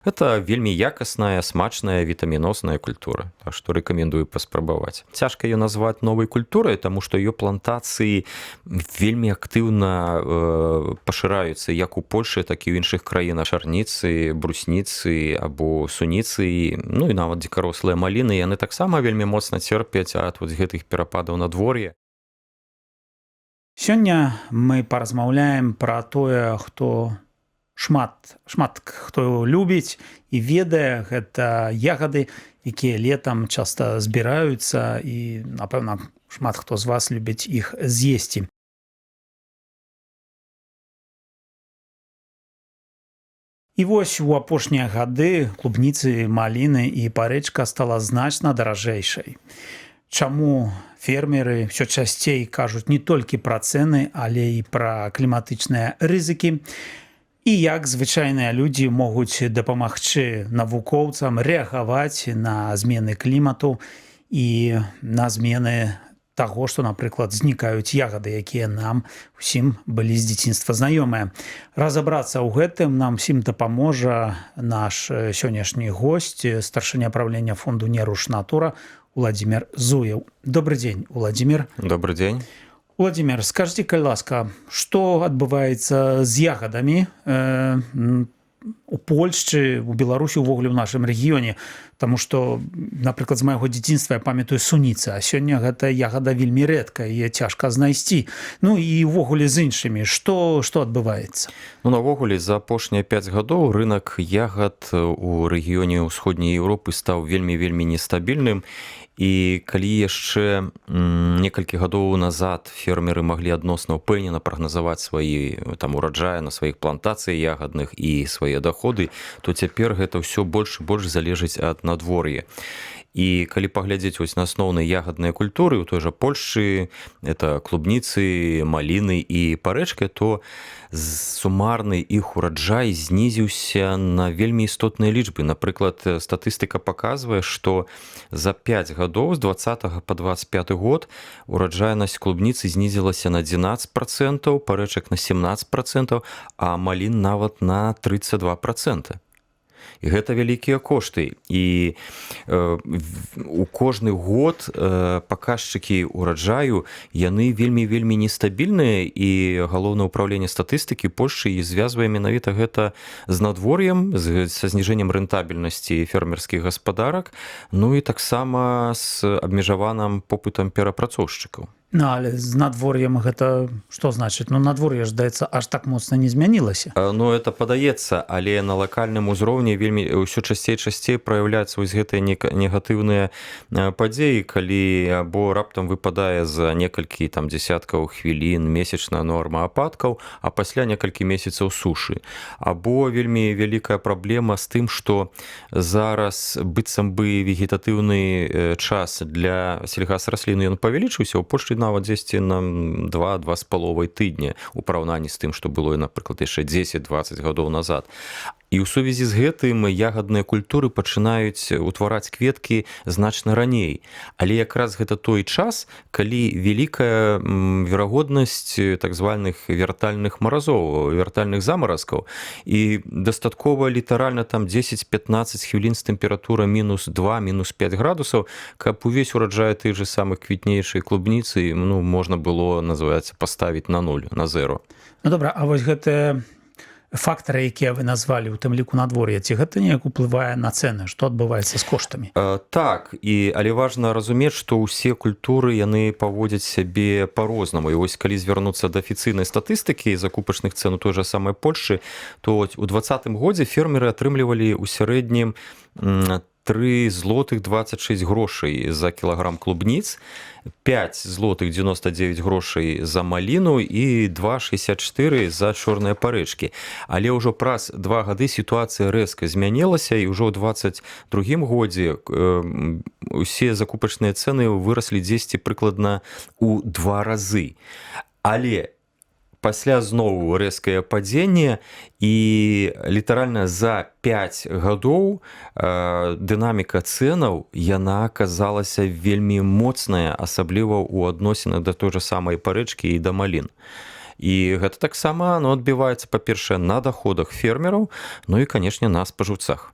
Это вельмі якасная, смачная, вітамінозная культура, так што рэкамендую паспрабаваць. Цяжка ее назваць новай культурай, таму што ее плантацыі вельмі актыўна пашыраюцца як у Польшы, так і ў іншых краінах. Чарніцы, брусніцы або суніцы, ну і нават дзікарослыя маліны, яны таксама вельмі моцна церпяць ад гэтых перападаў надвор'я. Сёння мы паразмаўляем пра тое, хто шмат хто любіць і ведае, гэта ягады, якія летам часта збіраюцца і, напэўна, шмат хто з вас любіць іх з'есці. І вось у апошнія гады клубніцы, маліны і парэчка стала значна даражэйшай. Чаму фермеры ўсё часцей кажуць не толькі пра цэны, але і пра кліматычныя рызыкі, і як звычайныя людзі могуць дапамагчы навукоўцам рэагаваць на змены клімату і на змены таго, што, напрыклад, знікаюць ягады, якія нам усім былі з дзяцінства знаёмыя. Разабрацца ў гэтым нам усім дапаможа наш сённяшні госць, старшыня правлення фонду «Неруш Натура» Владимир Зуев. Добрый день, Владимир. Добрый день. Владимир, скажите, калі ласка, што адбываецца з ягадамі у Польшчы, у Беларусі, увогуле ў нашым рэгіёне? Таму што, напрыклад, з майго дзяцінства я памятаю суніцы, а сёння гэта ягада вельмі рэдка, яе цяжка знайсці. Ну і увогуле з іншымі, што адбываецца? Ну, навогуле, за апошнія 5 гадоў рынак ягад у рэгіёне ўсходняй Еўропы стаў вельмі нестабільным. І калі яшчэ некалькі гадоў назад фермеры маглі адносна ўпэўнена прагназаваць свае ураджаі на сваіх плантацыях ягадных і свае даходы, то цяпер гэта ўсё больш і больш залежыць ад надвор'я. І калі паглядзець на асноўныя ягадныя культуры, у той жа Польшчы, это клубніцы, маліны і парэчкі, то сумарны іх ураджай знізіўся на вельмі істотныя лічбы. Напрыклад, статыстыка паказвае, што за 5 гадоў, з 20 па 25 год, ураджайнасць клубніцы знізілася на 11%, парэчак на 17%, а малін нават на 32%. І гэта вялікія кошты. І у кожны год паказчыкі ўраджаю, яны вельмі нестабільныя, і галоўнае ўпраўленне статыстыкі Польшчы звязвае менавіта гэта з надвор'ем, са зніжэннем рэнтабельнасці фермерскіх гаспадарак, ну і таксама з абмежаваным попытам перапрацоўшчыкаў. Ну, але з надвор'ем гэта што значыць? Ну, надвор'е, здаецца, аж так моцна не змянілася. Ну, это падаецца, але на лакальным узроўні вельмі ўсё часцей праяўляюцца вось гэтыя негатыўныя падзеі, калі або раптам выпадае за некалькі дзясяткаў хвілін месячная норма ападкаў, а пасля некалькі месяцаў сушы. Або вельмі вялікая праблема з тым, што зараз быццам бы вегетатыўны час для сельгасрасліны ён павялічыўся, у Польшчы нават дзесьці на 2-2,5 тыдня у параўнанні з тым, што было, напрыклад, яшчэ 10-20 гадоў назад. І ў сувязі з гэтым ягадныя культуры пачынаюць утвараць кветкі значна раней. Але якраз гэта той час, калі вялікая верагоднасць так званых вертальных маразоў, вертальных замаразкаў. І дастаткова літаральна 10-15 хвілін з тэмпература -2, -5 градусаў, каб увесь ураджай тых же самых квітнейшай клубніцы можна было, называецца, паставіць на 0, на 0. Ну, добра, а вось гэтыя фактары, якія вы назвалі, у тым ліку надвор'я, ці гэта неяк уплывае на цэны? Што адбываецца з коштамі? Так, але важна разумець, што ўсе культуры, яны паводзяць сябе па-рознаму. І вось калі звярнуцца да афіцыйнай статыстыкі закупачных цэн у той жа самай Польшчы, то у 2020 годзе фермеры атрымлівалі ў сярэднім 3 злотых 26 грошай за кілаграм клубніц, 5 злотых 99 грошай за маліну і 2,64 за чорныя парэчкі. Але ўжо праз 2 гады сітуацыя рэзка змянілася, і ўжо ў 2022 годзе усе закупачныя цэны выраслі дзесьці прыкладна ў 2 разы. Але пасля зноў рэзкае падзенне, і літаральна за 5 гадоў дынаміка цэнаў, яна аказалася вельмі моцная, асабліва ў адносінах да той жа самай парэчкі і да малін. І гэта таксама адбіваецца, па-першае, на даходах фермераў, ну і, канешне, на спажыўцах.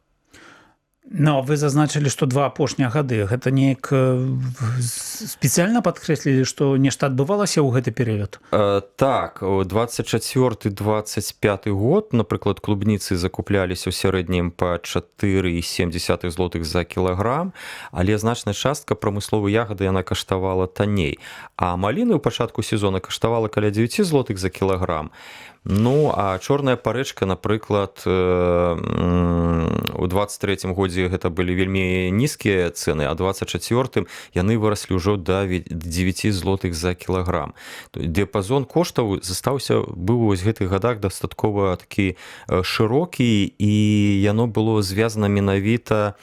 Но вы зазначылі, што 2 апошнія гады. Гэта неяк спецыяльна падкрэслілі, што нешта адбывалася ў гэты перыяд? Так, 24-25 год, напрыклад, клубніцы закупляліся ў сярэднім па 4,7 злотых за кілаграм, але значная частка прамысловай ягады яна каштавала танней. А маліны ў пачатку сезона каштавала каля 9 злотых за кілаграм. Ну, а чорная парэчка, напрыклад, у 23-м годзе гэта былі вельмі нізкія цэны, а 24-м яны выраслі ўжо да 9 злотых за кілаграм. Дыяпазон коштаў застаўся, быў у гэтых гадах дастаткова такі шырокі, і яно было звязана менавіта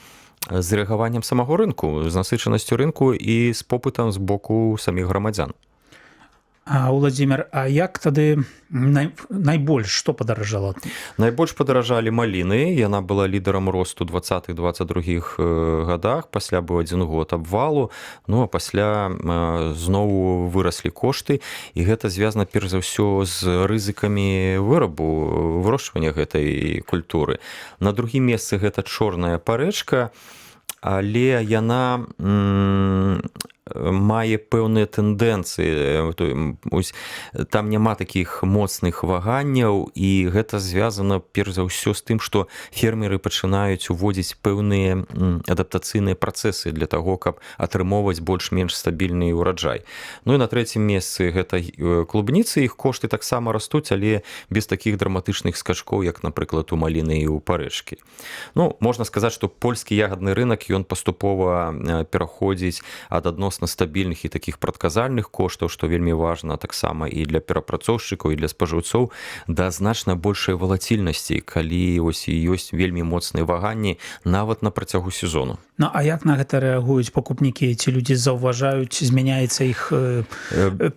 з рэагаваннем самого рынку, з насычанасцю рынку і з попытам з боку саміх грамадзян. А, Уладзімир, а як тады найбольш што падаражала? Найбольш падаражалі маліны. Яна была лідарам росту 20-22 годах. Пасля быў 1 год абвалу, ну а пасля зноў выраслі кошты. І гэта звязана перш за ўсё з рызыкамі вырошчвання гэтай культуры. На другім месцы гэта чорная парэчка, але яна мае пэўныя тэндэнцыі. Там няма такіх моцных ваганняў, і гэта звязана перш за ўсё з тым, што фермеры пачынаюць уводзіць пэўныя адаптацыйныя працэсы для таго, каб атрымоўваць больш-менш стабільны ўраджай. Ну і на трэцім месцы гэта клубніцы. Іх кошты таксама растуць, але без такіх драматычных скачкоў, як, напрыклад, у маліны і ў парэчкі. Ну, можна сказаць, што польскі ягадны рынак, ён паступова пераходзіць ад адносна стабільных і такіх прадказальных коштаў, што вельмі важна таксама і для перапрацоўшчыкаў, і для спажыўцоў, да значна большай валацільнасці, калі ёсць вельмі моцныя ваганні нават на працягу сезону. Ну, а як на гэта рэагуюць пакупнікі? Ці людзі заўважаюць, змяняецца іх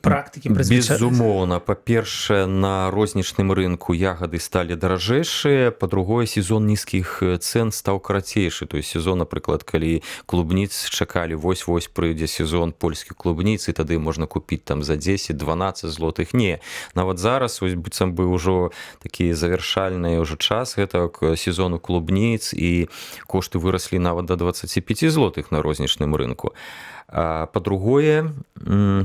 практыкі? Безумоўна. Па-першае, на рознічным рынку ягады сталі даражэйшыя, па-другое, сезон нізкіх цэн стаў карацейшы. То есть сезон, напрыклад, калі клубніц чакалі вось-вось прыйдзе сезон польскіх клубніц, і тады можна купіць там за 10-12 злотых. Не. Нават зараз, быццам бы ўжо такі завяршальны ўжо час гэтага сезону клубніц, і кошты выраслі нават да 25 злотых на рознічным рынку. Па-другое,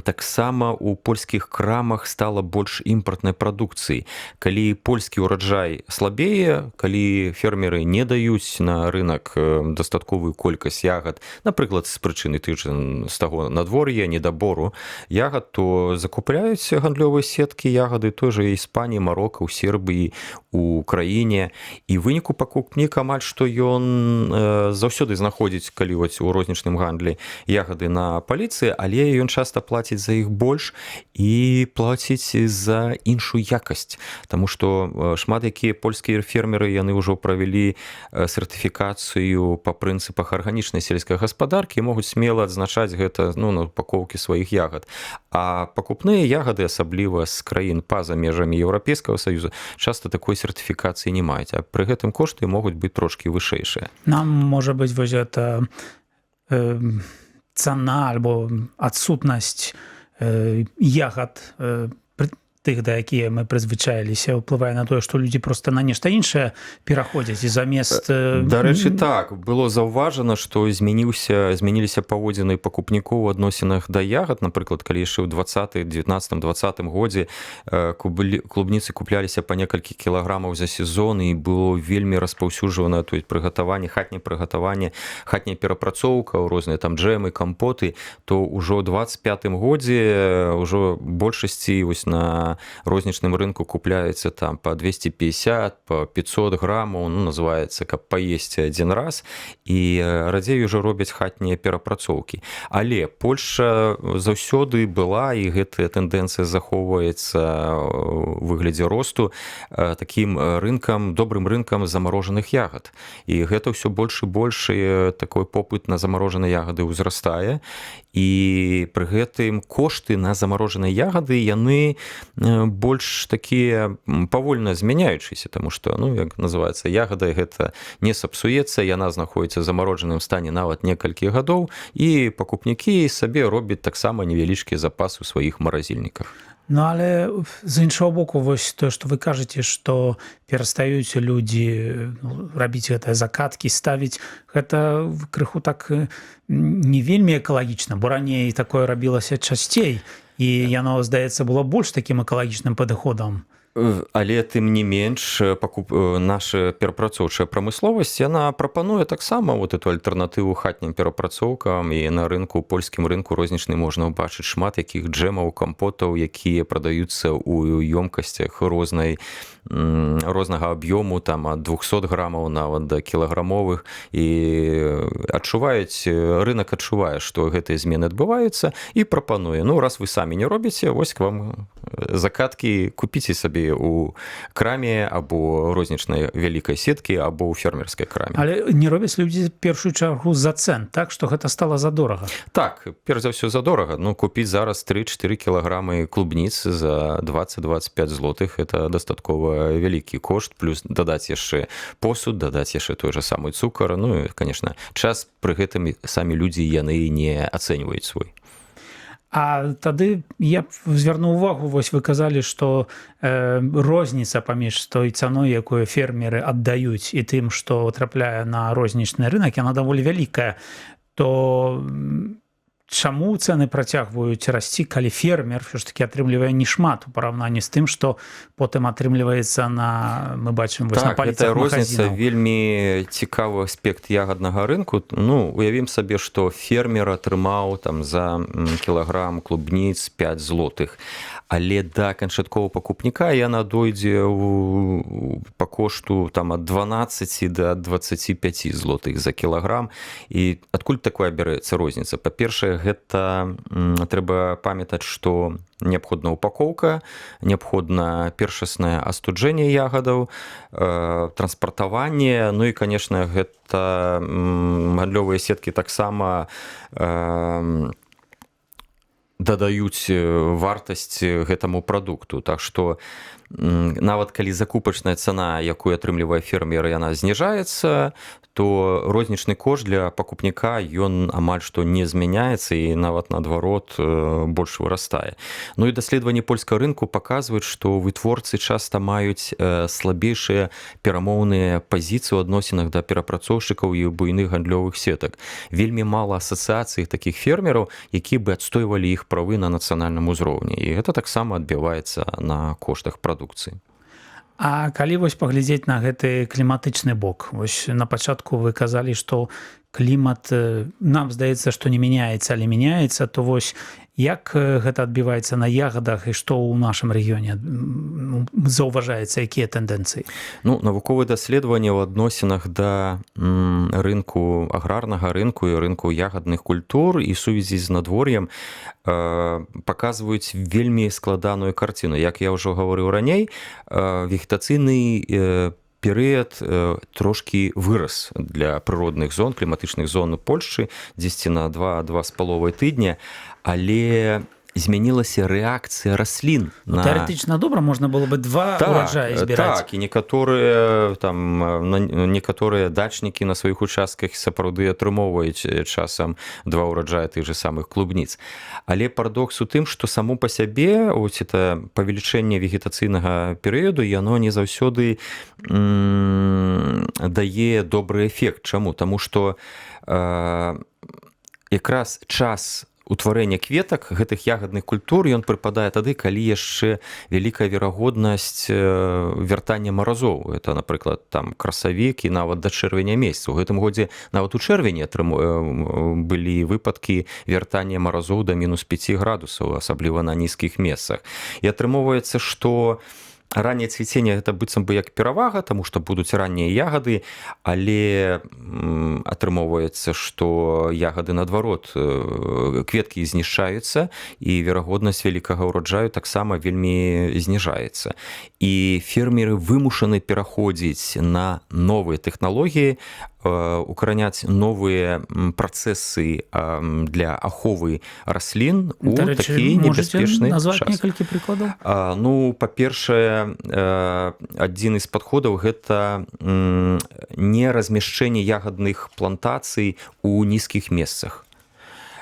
таксама у польскіх крамах стала больш імпартнай прадукцыі. Калі польскі ўраджай слабее, калі фермеры не даюць на рынак дастатковую колькасць ягад, напрыклад, з прычыны з таго надвор'я, недабору ягад, то закупляюць гандлёвыя сеткі ягады той жа Іспаніі, Марока, у Сербіі, у краіне. І выніку пакупнік амаль што ён заўсёды знаходзіць, калі у рознічным гандлі ягады на паліцы, але ён часта плаціць за іх больш і плаціць за іншую якасць. Таму што шмат якія польскія фермеры, яны ўжо правялі сертыфікацыю па прынцыпах арганічнай сельскай гаспадаркі і могуць смела адзначаць гэта на упакоўкі сваіх ягад. А пакупныя ягады, асабліва з краін па-за межамі Еўрапейскага Саюза, часта такой сертыфікацыі не маюць, а пры гэтым кошты могуць быць трошкі вышэйшыя. Нам, можа быць, вось гэта цана альбо адсутнасць ягад тых, да якія мы прызвычаіліся, ўплывае на тое, што людзі проста на нешта іншае пераходзяць і замест... Дарэчы, так, было заўважана, што змяніліся паводзіны пакупнікоў у адносінах да ягад. Напрыклад, калі яшчэ ў 19-20 годзе клубніцы купляліся па некалькі кілаграмаў за сезон, і было вельмі распаўсюджвана прыгатаванне, хатняе прыгатаванне, хатняя перапрацоўка, розныя там джэмы, кампоты, то ўжо ў 25-м годзе ўжо большасці на рознічным рынку купляецца там по 250, по 500 грамаў, называецца, каб паесці адзін раз, і радзей ўжо робяць хатнія перапрацоўкі. Але Польшча заўсёды была, і гэтая тэндэнцыя захоўваецца ў выглядзе росту, такім рынкам, добрым рынкам замарожаных ягад. І гэта ўсё больш і больш такой попыт на замарожаныя ягады ўзрастае, і пры гэтым кошты на замарожаныя ягады, яны больш такія павольна змяняючыся, таму што, як называецца, ягада гэта не сапсуецца, яна знаходзіцца ў замарожаным стане нават некалькі гадоў, і пакупнікі сабе робяць таксама невялічкія запасы ў сваіх маразільніках. Ну, але з іншого боку, вось тое, што вы кажаце, што перастаюць людзі рабіць гэтыя закаткі, ставіць, гэта крыху так не вельмі экалагічна, бо раней такое рабілася часцей, і яно, здаецца, было больш такім экалагічным падыходам. Але тым не менш наша перапрацоўчая прамысловасць яна прапануе таксама вот эту альтэрнатыву хатнім перапрацоўкам, і на рынку польскім рынку рознічны можна ўбачыць шмат якіх джэмаў, кампотаў, якія прадаюцца ў ёмкасцях рознага аб'ёму, там ад 200 грамаў нават да кілаграмовых, і рынак адчувае, што гэтыя змены адбываюцца, і прапануе: ну раз вы самі не робіце, вось к вам закаткі, купіце сабе у краме або рознічнай вялікай сеткі, або ў фермерскай краме. Але не робяць людзі першую чаргу за цэн, так што гэта стала задорага. Так, перш за ўсё задорага. Ну, купіць зараз 3-4 кілаграмы клубніц за 20-25 злотых, это дастаткова вялікі кошт, плюс дадаць яшчэ посуд, дадаць яшчэ той же самы цукар, ну і, конечно, час пры гэтым самі людзі яны не ацэньваюць свой. А тады я б звярнуў увагу, вось вы казалі, што розніца паміж той цаной, якую фермеры аддаюць, і тым, што трапляе на рознічны рынак, яна даволі вялікая, то чаму цэны працягваюць расці, калі фермер ўсё ж такі атрымлівае не шмат у параўнанні з тым, што потым атрымліваецца мы бачым вось на паліцах магазінаў. Так, гэтая розніца вельмі цікавы аспект ягаднага рынку. Ну, уявім сабе, што фермер атрымаў там за кілаграм клубніц 5 злотых, але да канчатковага пакупніка яна дойдзе па кошту там ад 12 да 25 злотых за кілаграм. І адкуль такая бярэцца розніца? Па-першае, гэта трэба памятаць, што неабходна упакоўка, неабходна першаснае астуджэнне ягадаў, транспартаванне, ну і, конечно, гэта гандлёвыя сеткі таксама дадаюць вартасць гэтаму прадукту. Так што нават калі закупачная цана, якую атрымлівае фермер, яна зніжаецца, то рознічны кошт для пакупніка ён амаль што не змяняецца, і нават наадварот больш вырастае. Ну і даследаванні польскага рынку паказваюць, што вытворцы часта маюць слабейшыя перамоўныя пазіцыі ў адносінах да перапрацоўшчыкаў і буйных гандлёвых сетак. Вельмі мала асацыяцый такіх фермераў, якія бы адстойвалі іх правы на нацыянальным узроўні. І гэта таксама адбіваецца на коштах прадукцыі. А калі вось паглядзець на гэты кліматычны бок, вось на пачатку вы казалі, што клімат, нам здаецца, што не мяняецца, але мяняецца, то вось як гэта адбіваецца на ягадах і што ў нашым рэгіёне заўважаецца, якія тэндэнцыі? Ну, навуковыя даследаванні ў адносінах да рынку, аграрнага рынку і рынку ягадных культур і сувязі з надвор'ем паказваюць вельмі складаную карціну. Як я ўжо гаварыў раней, вегетацыйны перыяд трошкі вырас для прыродных зон, кліматычных зон у Польшчы, дзесьці на 2-2,5 тыдня, але змянілася рэакцыя раслін. Тэарэтычна добра, можна было бы ураджаі збіраць. Так, і некаторыя дачнікі на сваіх участках сапраўды атрымоўваюць часам 2 ураджаі тых же самых клубніц. Але парадокс у тым, што само па сябе это павелічэнне вегетацыйнага перыяду, яно не заўсёды дае добры эфект. Чаму? Таму што якраз час утварэння кветак гэтых ягадных культур ён прыпадае тады, калі яшчэ вялікая верагоднасць вяртання маразоў. Это, напрыклад, там красавік і нават да чэрвеня месяца. У гэтым годзе нават у чэрвені былі выпадкі вяртання маразоў да -5 градусаў, асабліва на нізкіх месцах. І атрымоўваецца, што ранняе цвіценне гэта быццам бы як перавага, таму што будуць раннія ягады, але атрымоўваецца, што ягады наадварот, кветкі знішчаюцца, і верагоднасць вялікага ўраджаю таксама вельмі зніжаецца. І фермеры вымушаны пераходзіць на новыя тэхналогіі, укараняць новыя працэсы для аховы раслін у такі небяспечны час. Можаце назваць некалькі прыкладаў? Ну, па-першае, адзін з падходаў гэта не размяшчэнне ягадных плантацый у нізкіх месцах.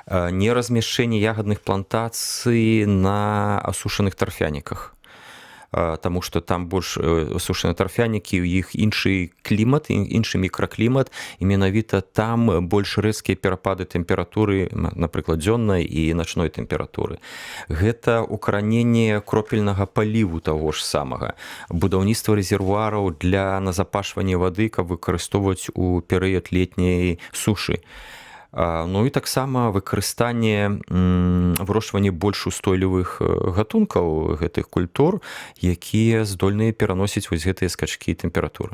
Не размяшчэнне ягадных плантацый на асушаных тарфяніках. Таму што там больш сушаныя тарфянікі, у іх іншы клімат, іншы мікраклімат, і менавіта там больш рэзкія перапады тэмпературы, напрыклад, дзённай і начной тэмпературы. Гэта укараненне кропельнага паліву таго ж самага, будаўніцтва рэзервуараў для назапашвання вады, каб выкарыстоўваць у перыяд летняй сушы. Ну і таксама выкарыстанне вырошчвання больш устойлівых гатункаў гэтых культур, якія здольныя пераносіць вось гэтыя скачкі тэмпературы.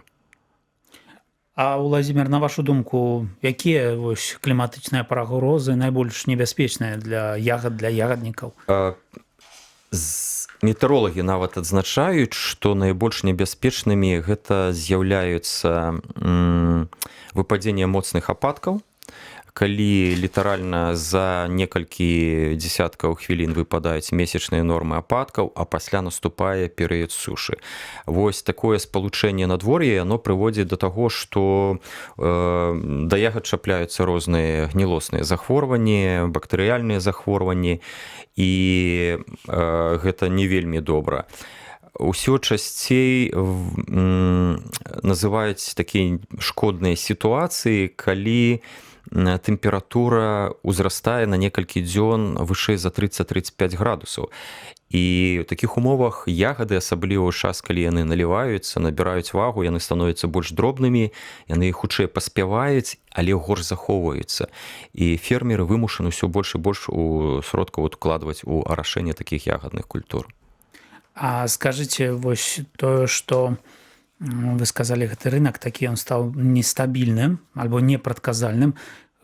А Уладзімір, на вашу думку, якія вось кліматычныя пагрозы найбольш небяспечныя для ягаднікаў? Метэаролагі нават адзначаюць, што найбольш небяспечнымі гэта з'яўляюцца выпадзенне моцных ападкаў, калі літаральна за некалькі дзесяткаў хвілін выпадаюць месячныя нормы ападкаў, а пасля наступае перыяд сушы. Вось такое спалучэнне надвор'я, яно прыводзіць да таго, што да ягад чапляюцца розныя гнілосныя захворванні, бактэрыяльныя захворванні, і гэта не вельмі добра. Усё часцей называюць такія шкодныя сітуацыі, калі тэмпература ўзрастае на некалькі дзён вышэй за 30-35 градусаў. І ў такіх умовах ягады, асабліва ў час, калі яны наліваюцца, набіраюць вагу, яны становяцца больш дробнымі, яны хутчэй паспяваюць, але горш захоўваюцца. І фермеры вымушаны ўсё больш і больш сродкаў укладваць у арашэнне такіх ягадных культур. А скажыце, вось тое, што вы сказалі, гэты рынок такі, ён стаў нестабільным альбо непрадказальным.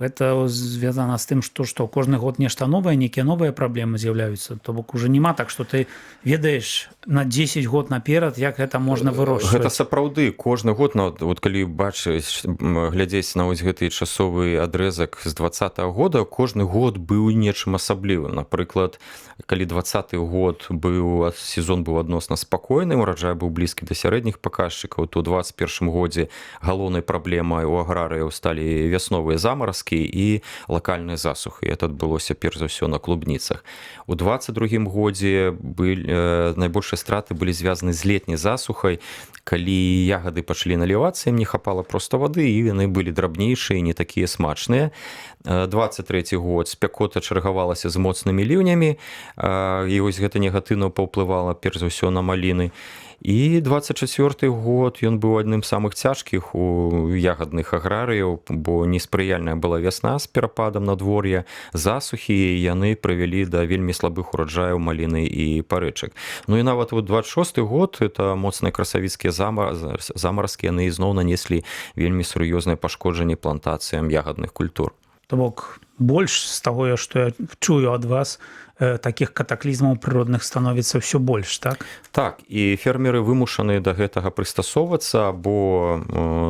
Гэта звязана з тым, што кожны год нешта новае, нейкія новыя праблемы з'яўляюцца. То бок уже няма так, што ты ведаеш на 10 год наперад, як гэта можна вырошчваць. Гэта сапраўды кожны год, вот калі бачыць, глядзець на вось гэты часовы адрэзак з 20-го года, кожны год быў нечым асаблівым. Напрыклад, калі 20-й год сезон быў адносна спакойным, ураджай быў блізкі да сярэдніх паказчыкаў, то ў 21-м годзе галоўнай праблемай у аграрыяў сталі вясновыя замаразкі і лакальныя засухі. Это адбылося перш за ўсё на клубніцах. У 22-м годзе найбольшыя страты былі звязаны з летняй засухай, калі ягады пачалі налівацца, ім не хапала проста вады, і яны былі драбнейшыя, не такія смачныя. 23-й год спякота чаргавалася з моцнымі ліўнямі, і вось гэта негатыўна паўплывала перш за ўсё на маліны. І 24-й год ён быў адным з самых цяжкіх у ягадных аграрыяў, бо неспрыяльная была вясна з перападам надвор'я, засухі, яны прывялі да вельмі слабых ураджаяў маліны і парэчак. Ну і нават 26-й год, это моцныя красавіцкія замаразкі, яны ізноў нанеслі вельмі сур'ёзнае пашкоджанне плантацыям ягадных культур. То бок больш з таго, што я чую ад вас, такіх катаклізмаў прыродных становіцца ўсё больш, так? Так, і фермеры вымушаны да гэтага прыстасоўвацца або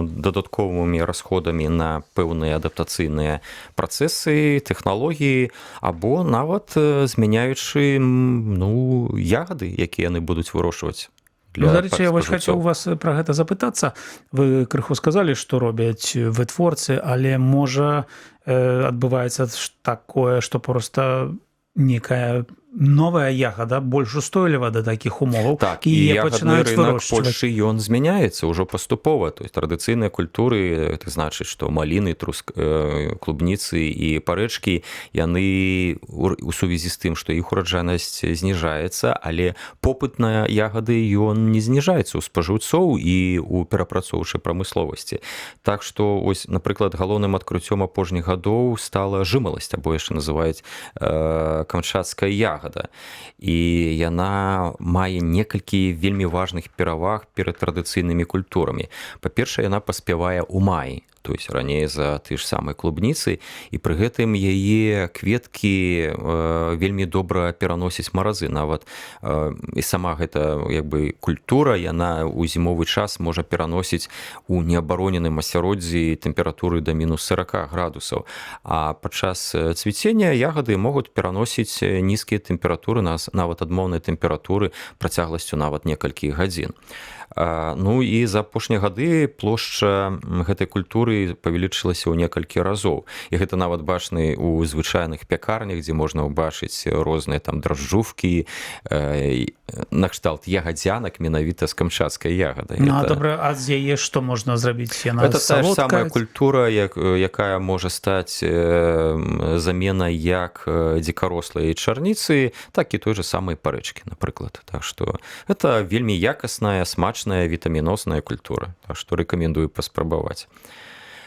дадатковымі расходамі на пэўныя адаптацыйныя працэсы, тэхналогіі, або нават змяняючы ягады, якія яны будуць вырошчваць. Дарэчы, я вось хацеў вас пра гэта запытацца. Вы крыху сказалі, што робяць вытворцы, але можа адбываецца такое, што проста некая новая ягада больш устойліва да такіх умоваў, так, і ягадны пачынаюць рынок вырошчваць. Польшы, ён змяняецца ўжо паступова. То есть традыцыйныя культуры, это значыць, што маліны, клубніцы і парэчкі, яны у сувязі з тым, што іх ураджайнасць зніжаецца, але попыт на ягады ён не зніжаецца ў спажыўцоў і ў перапрацоўчай прамысловасці. Так што, ось, напрыклад, галоўным адкрыццём апошніх гадоў стала жымаласць, або яшчэ называюць камчатская ягада. І яна мае некалькі вельмі важных пераваг перад традыцыйнымі культурамі. Па-першае, яна паспявае ў маі, то есть раней за ты ж самай клубніцы, і пры гэтым яе кветкі вельмі добра пераносяць маразы. Нават і сама гэта культура, яна ў зімовы час можа пераносіць у неабароненым асяроддзі тэмпературы да мінус 40 градусаў. А падчас цвіцення ягады могуць пераносіць нізкія тэмпературы, нават адмоўныя тэмпературы працягласцю нават некалькі гадзін. Ну і за апошнія гады плошча гэтай культуры павялічылася ў некалькі разоў. І гэта нават бачны ў звычайных пякарнях, дзе можна ўбачыць розныя там дражджувкі, накшталт ягадзянак менавіта з камчацкай ягодай. Ну, добра, а з яе што можна зрабіць? Яна Это та ж самая салодкая? культура, якая можа стаць заменай як дзікарослай чарніцы, так і той же самай парэчкі, напрыклад. Так што это вельмі якасная, смачная, вітамінозная культура. Так што рэкамендую паспрабаваць.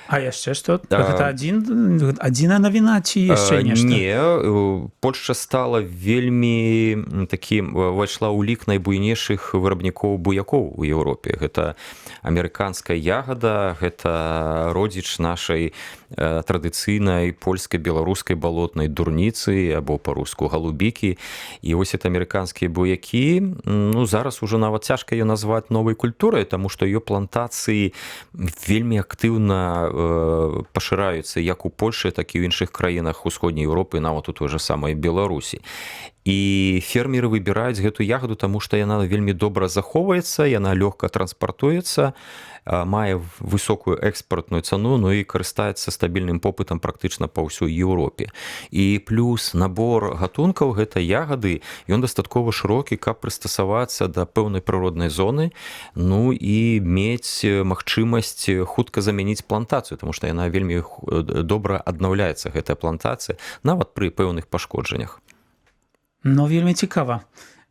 А яшчэ што? Гэта адзіная навіна ці яшчэ нешта? Не, Польшча стала вельмі такім, увайшла ў лік найбуйнейшых вырабнікоў буякоў у Еўропе. Гэта амерыканская ягада, гэта родзіч нашай традыцыйнай польска-беларускай балотнай дурніцы або па-руску галубікі. І вось это амерыканскія буякі, ну, зараз ужо нават цяжка ее назваць новай культурай, таму што ее плантацыі вельмі актыўна пашыраюцца як у Польшы, так і ў іншых краінах усходняй Еўропы, нават у той же самай Беларусі. І фермеры выбіраюць гэту ягоду, таму што яна вельмі добра захоўваецца, яна лёгка транспартуецца, мае высокую экспартную цану, ну і карыстаецца стабільным попытам практычна па ўсёй Еўропе. І плюс набор гатункаў гэтай ягады, ён дастаткова шырокі, каб прыстасавацца да пэўнай прыроднай зоны, ну і мець магчымасць хутка замяніць плантацыю, таму што яна вельмі добра аднаўляецца, гэтая плантацыя, нават пры пэўных пашкоджаннях. Ну, вельмі цікава.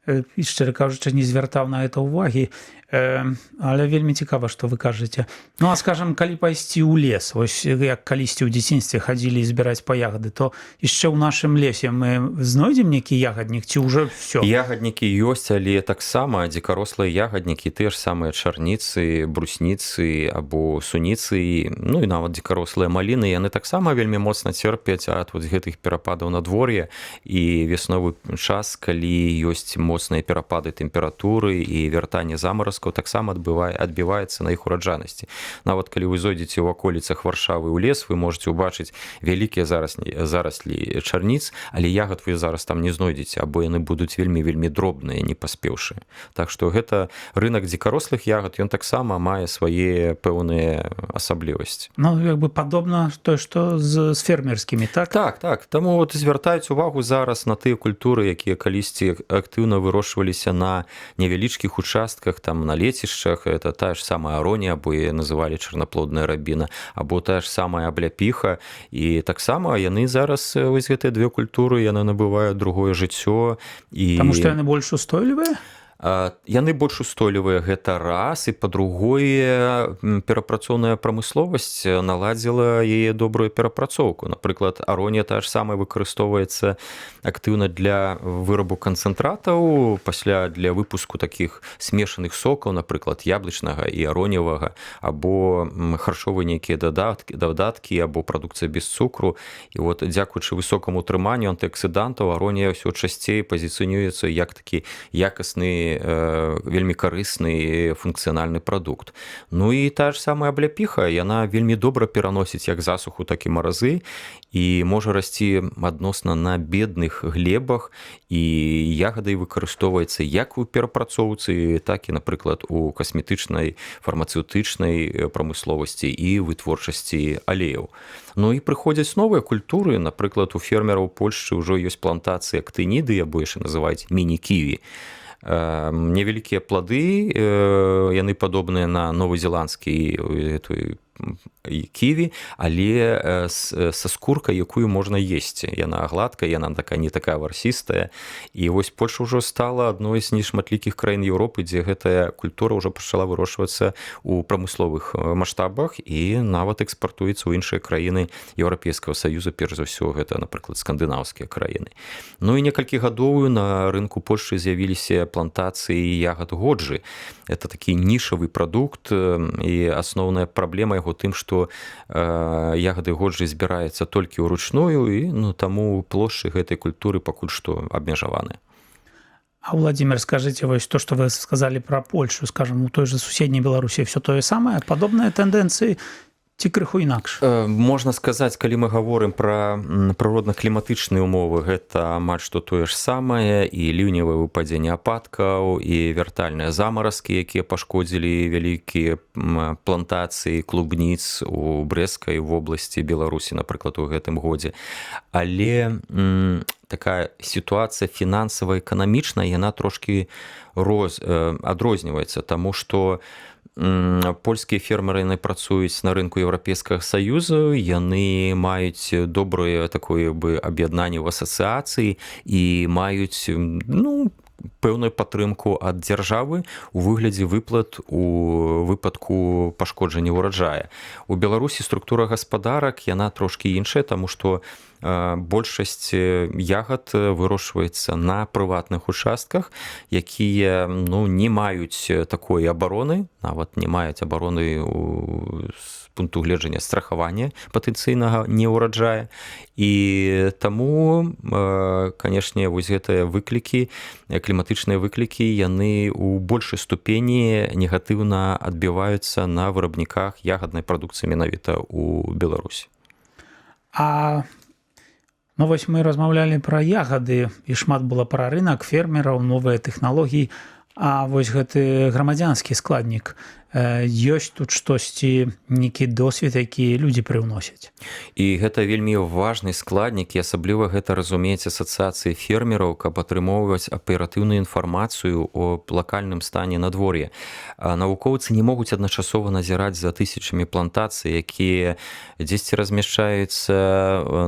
І, шчыра кажучы, не звяртаў на гэта ўвагі, але вельмі цікава, што вы кажаце. Ну, а скажам, калі пайсці ў лес, вось як калісьці ў дзяцінстве хадзілі збіраць па ягады, то яшчэ ў нашым лесе мы знойдзем нейкі ягаднік ці ўжо ўсё? Ягаднікі ёсць, але таксама дзікарослыя ягаднікі, тыя ж самыя чарніцы, брусніцы або суніцы, ну і нават дзікарослыя маліны, яны таксама вельмі моцна церпяць ад вот гэтых перападаў надвор'я, і весновы час, калі ёсць моцныя перапады тэмпературы і вяртанне замаразкаў, таксама адбіваецца на іх ураджанасці. Нават калі вы зойдзеце ў аколіцах Варшавы ў лес, вы можаце ўбачыць вялікія зараслі чарніц, але ягад вы зараз там не знойдзеце, або яны будуць вельмі дробныя, не паспеўшы. Так што гэта рынак дзікарослых ягад, ён таксама мае свае пэўныя асаблівасці. Ну, як бы падобна той, што з фермерскімі, так? Так. Таму вот звяртаюць увагу зараз на тыя культуры, якія калісьці актыўна вырошчваліся на невялічкіх участках, там на лецішчах, это тая ж самая аронія, або яе называлі чарнаплодная рабіна, або тая ж самая абляпіха, і таксама яны зараз, вось гэтыя две культуры, яны набываюць другое жыццё. Таму што яны больш устойлівыя? Яны больш устойлівыя, гэта раз, і па-другое, перапрацоўная прамысловасць наладзіла яе добрую перапрацоўку. Напрыклад, аронія тая ж самая выкарыстоўваецца актыўна для вырабу канцэнтратаў, пасля для выпуску такіх смешаных сокаў, напрыклад, яблычнага і ароневага, або харчовыя нейкія дадаткі, або прадукцыя без цукру. І вот дзякуючы высокаму утрыманню антыаксідантаў аронія ўсё часцей пазіцыянуецца як такі якасны, вельмі карысны функцыянальны прадукт. Ну і тая ж самая абляпіха, яна вельмі добра пераносіць як засуху, так і маразы, і можа расці адносна на бедных глебах, і ягодай выкарыстоўваецца як у перапрацоўцы, так і, напрыклад, у касметычнай, фармацэўтычнай прамысловасці і вытворчасці алеяў. Ну і прыходзяць новыя культуры, напрыклад, у фермераў Польшчы ўжо ёсць плантацыі актыніды, або яшчэ называюць міні-ківі. Невялікія плады, яны падобныя на новазеландскі ківі, але са скуркай, якую можна есці. Яна гладкая, яна не такая варсістая. І вось Польша ўжо стала адной з нешматлікіх краін Еўропы, дзе гэтая культура ўжо пачала вырошчвацца ў прамысловых маштабах і нават экспартуецца ў іншыя краіны Еўрапейскага Саюза, перш за ўсё, гэта, напрыклад, скандынаўскія краіны. Ну і некалькі гадоў на рынку Польшчы з'явіліся плантацыі ягад годжы. Это такі нішавы прадукт, і асноўная праблема яго тым, што ягады годжы збіраецца толькі ўручную, і таму плошчы гэтай культуры пакуль што абмежаваны. А, Владимир, скажите, вось то, что вы сказали про Польшу, скажем, у той же суседней Беларусі, все то же самое, подобные тенденции? ці крыху інакш? Можна сказаць, калі мы гаворым пра прыродна-кліматычныя ўмовы, гэта амаль што тое ж самае, і ліўневае выпадзенне ападкаў, і вертальныя замаразкі, якія пашкодзілі вялікія плантацыі клубніц у Брэсцкай вобласці Беларусі, напрыклад, у гэтым годзе. Але такая сітуацыя фінансава-эканамічная, яна трошкі адрозніваецца, таму што польскія фермеры яны працуюць на рынку Еўрапейскага Саюзу, яны маюць добрае такое аб'яднанне ў асацыяцыі і маюць пэўную падтрымку ад дзяржавы у выглядзе выплат у выпадку пашкоджання ўраджая. У Беларусі структура гаспадарак яна трошкі іншая, таму што большасць ягад вырошчваецца на прыватных участках, якія не маюць такой абароны, нават не маюць абароны з пункту гледжання страхавання патэнцыйнага неўраджая. І таму, канешне, вось гэтыя выклікі, кліматычныя выклікі, яны ў большай ступені негатыўна адбіваюцца на вырабніках ягаднай прадукцыі менавіта ў Беларусі. Вось мы размаўлялі пра ягады, і шмат было пра рынак, фермераў, новыя тэхналогіі, а вось гэты грамадзянскі складнік, ёсць тут штосьці, нейкі досвед, які людзі прыўносяць. І гэта вельмі важны складнік, і асабліва гэта разумець асацыяцыі фермераў, каб атрымоўваць аператыўную інфармацыю о лакальным стане надвор'я. Навукоўцы не могуць адначасова назіраць за тысячамі плантацый, якія дзесьці размяшчаюцца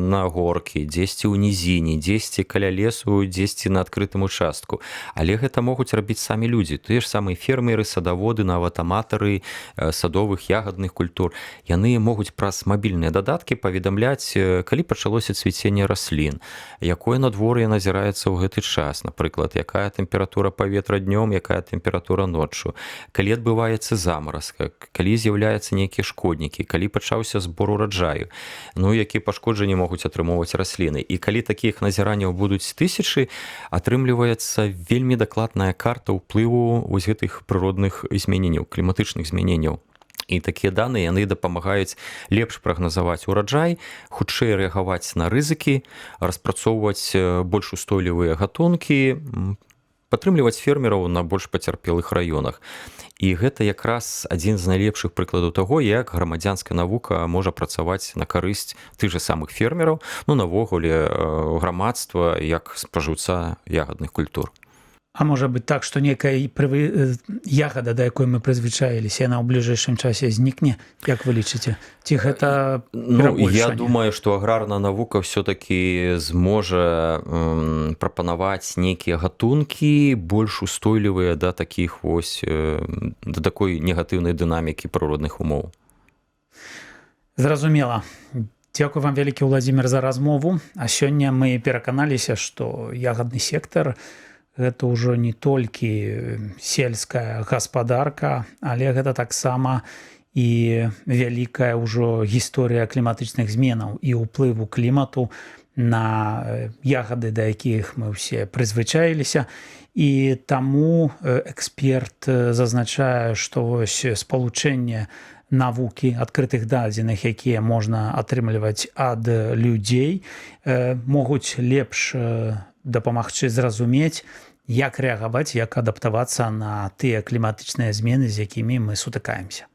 на горкі, дзесьці ў нізіне, дзесьці каля лесу, дзесьці на адкрытым участку. Але гэта могуць рабіць самі людзі. Тыя ж самыя фермеры, садаводы, нават аматары садовых ягадных культур. Яны могуць праз мабільныя дадаткі паведамляць, калі пачалося цвіценне раслін, якое надвор'е назіраецца ў гэты час, напрыклад, якая тэмпература паветра днём, якая тэмпература ноччу, калі адбываецца замаразка, калі з'яўляюцца нейкія шкоднікі, калі пачаўся збор ураджаю, якія пашкоджанні могуць атрымоўваць расліны. І калі такіх назіранняў будуць тысячы, атрымліваецца вельмі дакладная карта ўплыву вось гэтых прыродных змененняў, кліматычных змененняў. І такія даныя яны дапамагаюць лепш прагназаваць ураджай, хутчэй рэагаваць на рызыкі, распрацоўваць больш устойлівыя гатункі, падтрымліваць фермераў на больш пацярпелых раёнах. І гэта якраз адзін з найлепшых прыкладаў таго, як грамадзянская навука можа працаваць на карысць тых жа самых фермераў, навогуле грамадства як спажыўца ягадных культур. А можа быць так, што некая ягада, да якой мы прызвычаіліся, яна ў бліжэйшым часе знікне, як вы лічыце? Ці гэта перабольшанне? Я думаю, што аграрная навука ўсё-такі зможа прапанаваць нейкія гатункі больш устойлівыя да такіх вось, да такой негатыўнай дынамікі прыродных умоў. Зразумела. Дзякуй вам вялікі, Уладзімір, за размову. А сёння мы пераканаліся, што ягадны сектар гэта ўжо не толькі сельская гаспадарка, але гэта таксама і вялікая ўжо гісторыя кліматычных зменаў і ўплыву клімату на ягады, да якіх мы ўсе прызвычаіліся. І таму эксперт зазначае, што вось спалучэнне навукі, адкрытых дадзеных, якія можна атрымліваць ад людзей, могуць лепш дапамагчы зразумець, як рэагаваць, як адаптавацца на тыя кліматычныя змены, з якімі мы сутыкаемся.